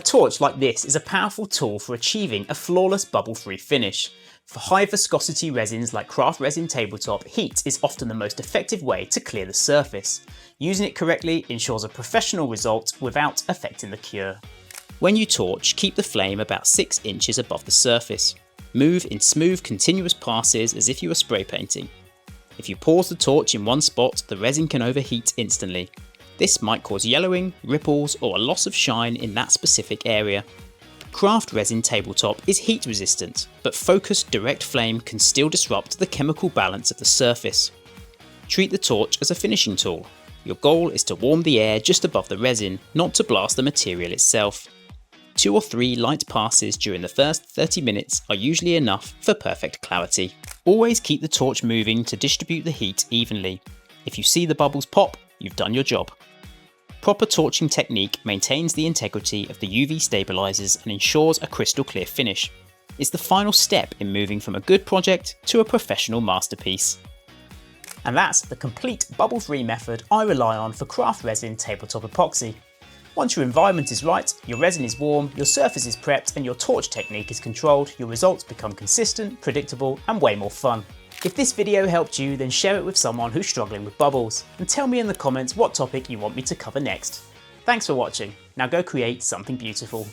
torch like this is a powerful tool for achieving a flawless bubble-free finish. For high viscosity resins like Craft Resin Tabletop, heat is often the most effective way to clear the surface. Using it correctly ensures a professional result without affecting the cure. When you torch, keep the flame about 6 inches above the surface. Move in smooth continuous passes as if you were spray painting. If you pause the torch in one spot, the resin can overheat instantly. This might cause yellowing, ripples, or a loss of shine in that specific area. Craft Resin Tabletop is heat resistant, but focused direct flame can still disrupt the chemical balance of the surface. Treat the torch as a finishing tool. Your goal is to warm the air just above the resin, not to blast the material itself. 2 or 3 light passes during the first 30 minutes are usually enough for perfect clarity. Always keep the torch moving to distribute the heat evenly. If you see the bubbles pop, you've done your job. Proper torching technique maintains the integrity of the UV stabilizers and ensures a crystal clear finish. It's the final step in moving from a good project to a professional masterpiece. And that's the complete bubble-free method I rely on for Craft Resin Tabletop Epoxy. Once your environment is right, your resin is warm, your surface is prepped and your torch technique is controlled, your results become consistent, predictable and way more fun. If this video helped you, then share it with someone who's struggling with bubbles, and tell me in the comments what topic you want me to cover next. Thanks for watching, now go create something beautiful.